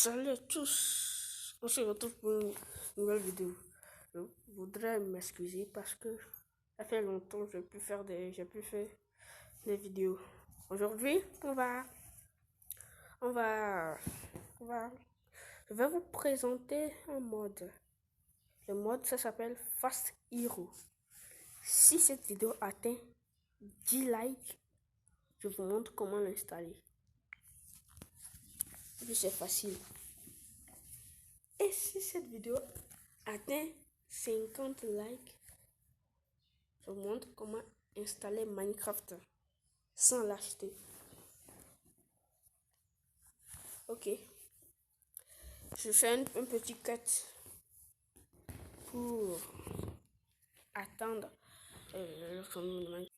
Salut à tous, on se retrouve pour une nouvelle vidéo. Je voudrais m'excuser parce que ça fait longtemps que j'ai pu faire des vidéos. Aujourd'hui, on va, je vais vous présenter un mode. Le mode, ça s'appelle Fast Hero. Si cette vidéo atteint 10 likes, je vous montre comment l'installer. Et puis c'est facile. Et si cette vidéo atteint 50 likes, je vous montre comment installer Minecraft sans l'acheter. Ok. Je fais un petit cut pour attendre le changement de Minecraft.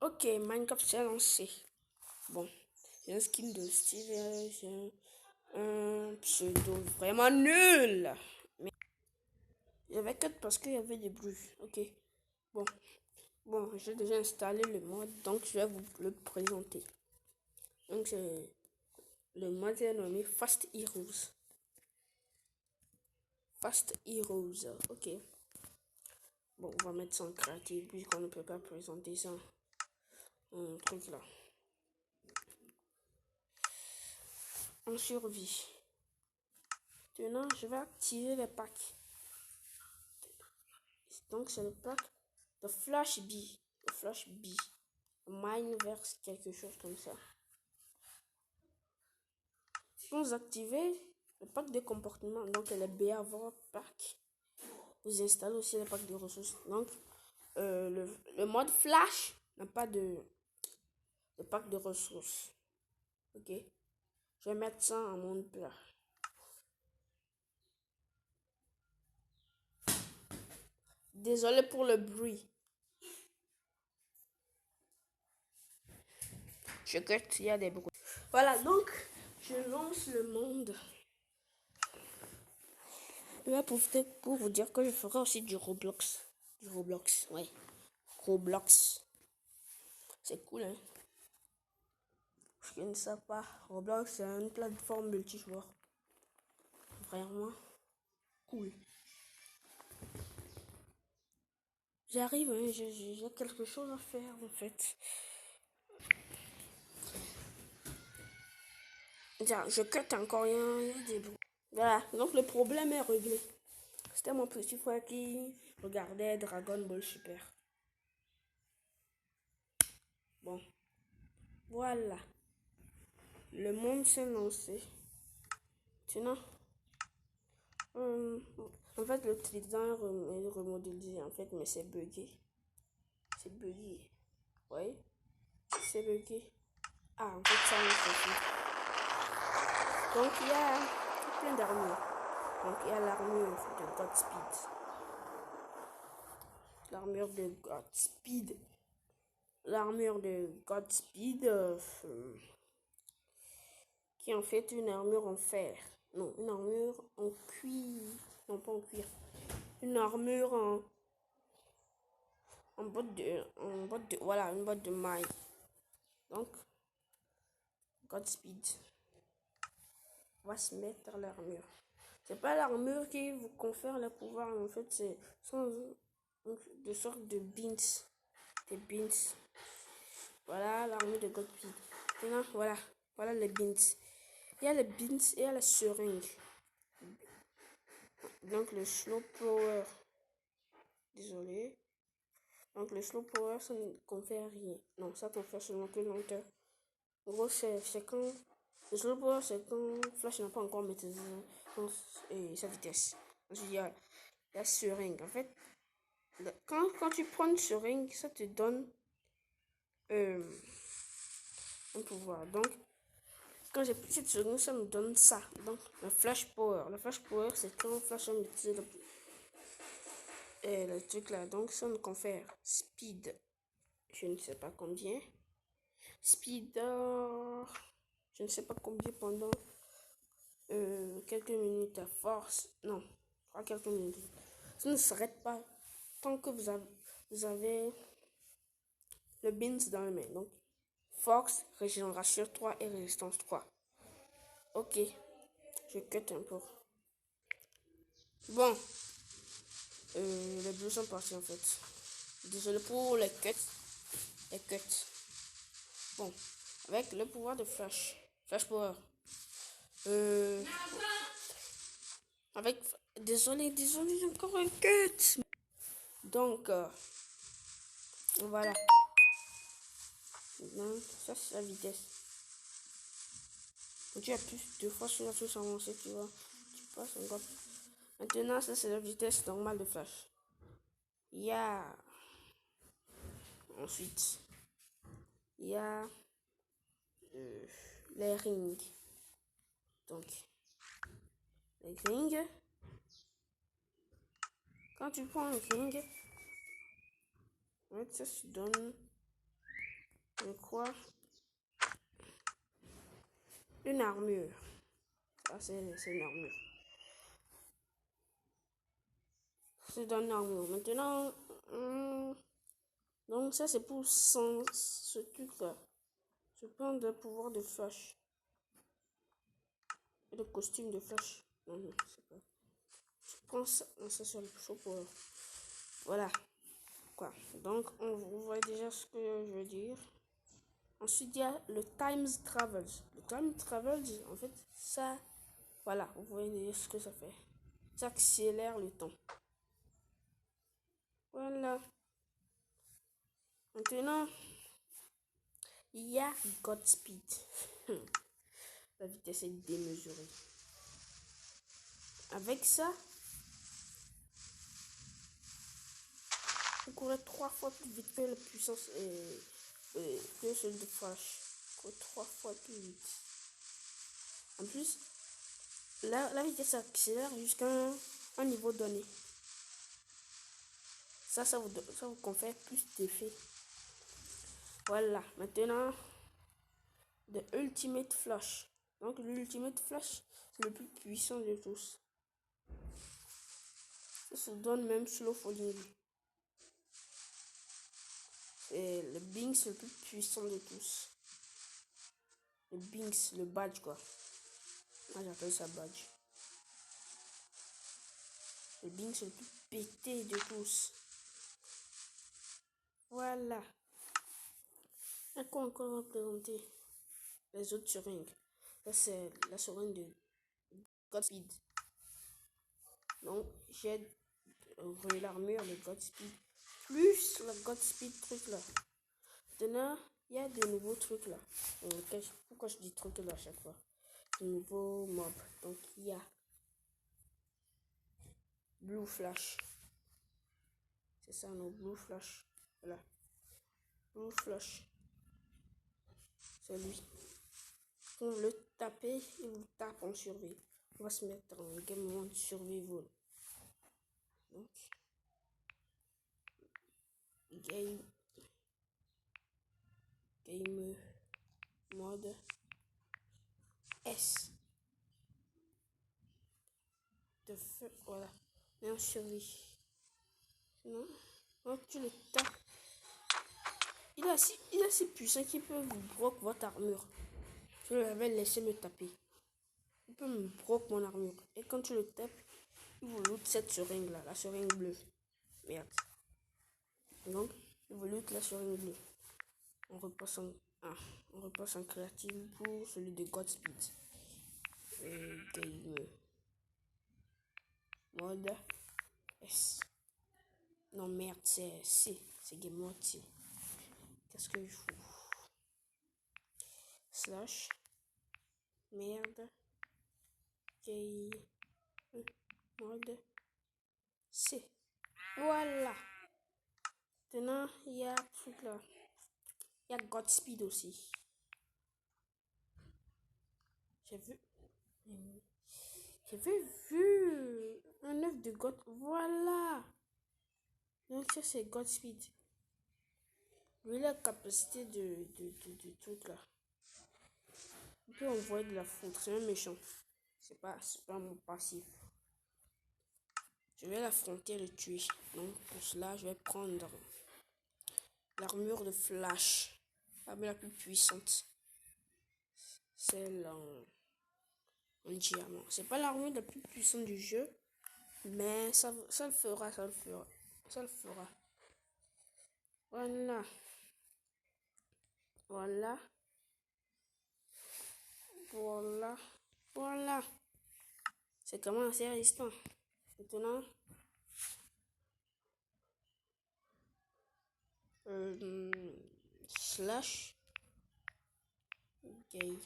Ok, Minecraft s'est lancé. Bon, j'ai un skin de Steve, j'ai un pseudo vraiment nul. Mais j'avais cut parce qu'il y avait des bruits. Ok. Bon, j'ai déjà installé le mode, donc je vais vous le présenter. Donc, le mode est nommé Fast Heroes. Fast Heroes, ok. Bon, on va mettre ça en créatif, puisqu'on ne peut pas présenter ça en truc là. En survie. Maintenant, je vais activer les packs. Donc, c'est le pack de Flash B. Le Flash B. Mineverse, quelque chose comme ça. Quand vous activez le pack de comportement, donc le BAVOR pack, vous installez aussi le pack de ressources. Donc, le mode Flash n'a pas de pack de ressources. Ok. Je vais mettre ça en monde plat. Désolé pour le bruit. Je crois qu'il y a des bruits. Voilà, donc, je lance le monde. Je vais profiter pour vous dire que je ferai aussi du Roblox. Du Roblox, ouais. Roblox. C'est cool, hein. Je ne sais pas. Roblox, c'est une plateforme multijoueur. Vraiment cool. J'arrive, hein, j'ai quelque chose à faire en fait. Tiens, je cut encore, il y a des bruits. Voilà, donc le problème est réglé. C'était mon petit frère qui regardait Dragon Ball Super. Bon, voilà. Le monde s'est lancé. Sinon, en fait, le Trident est remodélisé, en fait, mais c'est buggé. C'est buggé. Oui, c'est buggé. Ah, en fait, ça me suffit. Donc, il y a plein d'armures. Donc, il y a l'armure de Godspeed. L'armure de Godspeed. L'armure de Godspeed, qui est en fait une armure en fer. Non, une armure en cuir. Non, pas en cuir. Une armure en botte de, voilà, une botte de maille. Donc, Godspeed. On va se mettre l'armure. C'est pas l'armure qui vous confère le pouvoir, en fait, c'est de sorte de beans. Des beans. Voilà l'armure de Godspeed. Maintenant, voilà les beans. Il y a les beans et il y a la seringue. Donc le slow power. Désolé. Donc le slow power, ça ne confère rien. Non, ça confère seulement que lenteur. En gros, c'est quand... Le slow power, c'est quand Flash n'a pas encore maîtrisé sa vitesse. Ensuite, il y a la seringue. En fait, quand tu prends une seringue, ça te donne un pouvoir. Donc, quand j'ai pris cette seringue, ça me donne ça. Donc, le flash power. Le flash power, c'est quand Flash a maîtrisé le truc là. Donc, ça me confère speed. Je ne sais pas combien. Speed, je ne sais pas combien pendant quelques minutes à force. Non, pas quelques minutes. Ça ne s'arrête pas tant que vous avez le beans dans la main. Donc, force, régénération 3 et résistance 3. Ok. Je cut un peu. Bon, les bleus sont partis en fait. Désolé pour les cuts. Les cuts. Bon, avec le pouvoir de Flash. Flash Power. Avec... Désolé, j'ai encore un cut. Donc, voilà. Maintenant, ça c'est la vitesse. Quand tu appuies deux fois sur la touche avancée, tu vois. Tu passes encore. Maintenant, ça c'est la vitesse normale de Flash. Il y a... Ensuite, il y a les rings. Donc, les rings. Quand tu prends un ring, ça se donne, je crois, une armure. Ça, c'est une armure. Ça donne une armure. Maintenant, donc ça, c'est pour ce truc-là. Je prends le pouvoir de Flash. Et le costume de Flash. Non, c'est pas. Je prends ça. Non, ça, c'est le chaud pour... Voilà. Quoi. Donc, vous voyez déjà ce que je veux dire. Ensuite, il y a le Time Travels. Le Time Travels, en fait, ça... Voilà, vous voyez ce que ça fait. Ça accélère le temps. Voilà. Maintenant, il y a Godspeed. La vitesse est démesurée. Avec ça, vous courez 3 fois plus vite que la puissance que celle de Flash. Vous courez 3 fois plus vite. En plus, la vitesse accélère jusqu'à un niveau donné. Ça vous confère plus d'effet. Voilà, maintenant, de Ultimate Flash. Donc, l'Ultimate Flash, c'est le plus puissant de tous. Ça se donne même Slow Falling. Et le Binks, c'est le plus puissant de tous. Le Binks, le badge, quoi. Moi, j'appelle ça badge. Le Binks, c'est le plus pété de tous. Voilà. À quoi encore représenter les autres seringues? Ça, c'est la seringue de Godspeed. Donc, j'ai l'armure de Godspeed. Plus la Godspeed truc là. Maintenant, il y a des nouveaux trucs là. Pourquoi je dis trucs là à chaque fois? Des nouveaux mobs. Donc, il y a Blue Flash. C'est ça, non, Blue Flash. Voilà. Blue Flash. C'est lui. On le taper, il vous tape en survie. On va se mettre en game mode survival. Donc, game mode S. De feu, voilà. Mais en survie. Non? Donc tu le tapes. Il est assez puissant qu'il peut vous broquer votre armure. Je l'avais laissé me taper. Il peut me broquer mon armure. Et quand tu le tapes, il vous loot cette seringue là, la seringue bleue. Merde. Donc, il vous loot la seringue bleue. On repasse en créatif pour celui de Godspeed. Game mode S. Non merde, c'est C. C'est game mode C. Qu'est-ce que je fous? Slash. Merde. Game mode C. Voilà. Maintenant, il y a truc là. Il y a Godspeed aussi. J'avais vu un œuf de God. Voilà. Donc ça c'est Godspeed. Lui il a la capacité de truc là. Il peut envoyer de la foudre. C'est un méchant. C'est pas mon passif. Je vais l'affronter et le tuer. Donc pour cela je vais prendre l'armure de Flash. L'armure la plus puissante. Celle en diamant. C'est pas l'armure la plus puissante du jeu, mais ça le fera, ça le fera. Ça le fera. Voilà. Voilà. Voilà. Voilà. C'est quand même assez résistant. Maintenant, slash game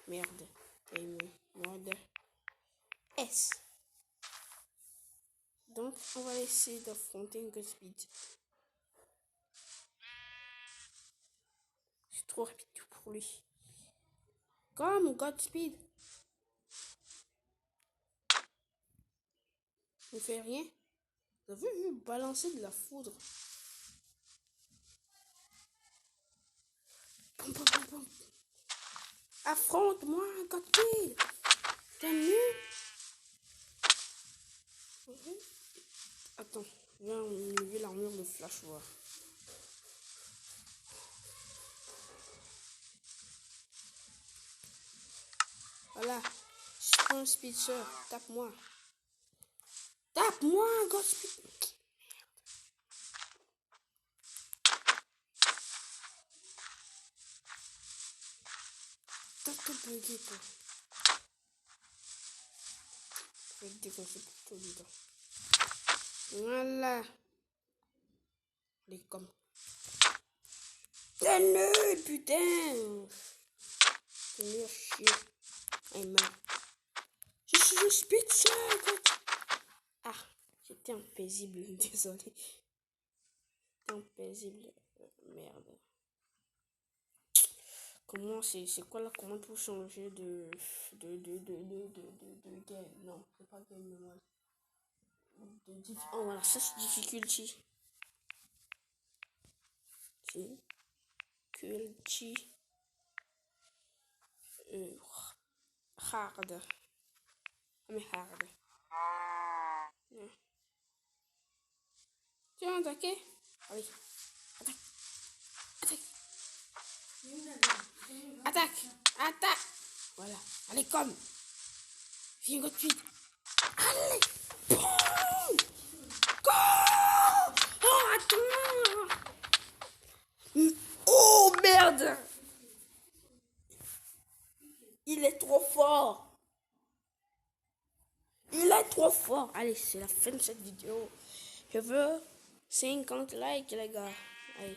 merde game mode S. Donc on va essayer d'affronter une Godspeed. C'est trop rapide pour lui. Comme Godspeed. Ne fait rien. Vous avez vu balancer de la foudre. Pom, pom, pom, pom. Affronte-moi, Godspeed. T'es nul. Attends, viens enlever l'armure de Flash voir. Voilà, je prends un speedster, tape-moi. Tape-moi, Godspeed. T'as tout bugué, toi. Je vais te défoncer pour tout le temps. Voilà. Les comme. T'es nul, putain. T'es nul à chier. Hey, merde. Je suis un speedster, Ah, j'étais un paisible, désolé. J'étais un paisible. Merde. Comment c'est quoi la commande pour changer de game? Non, c'est pas game mode. Oh voilà, ça c'est difficulty. Difficulty. Hard. Mais hard. Tu vas attaquer? Allez. Attaque. Attaque. Attaque. Attaque. Voilà. Allez, comme. Viens, Godspeed. Allez. Boum. Go. Oh, attends. Oh, merde. Il est trop fort. Il est trop fort. Allez, c'est la fin de cette vidéo. Je veux 50 likes, les gars. Allez.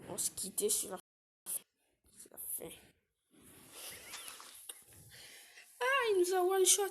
On se quitte sur la fin. Ah, il nous a one shot.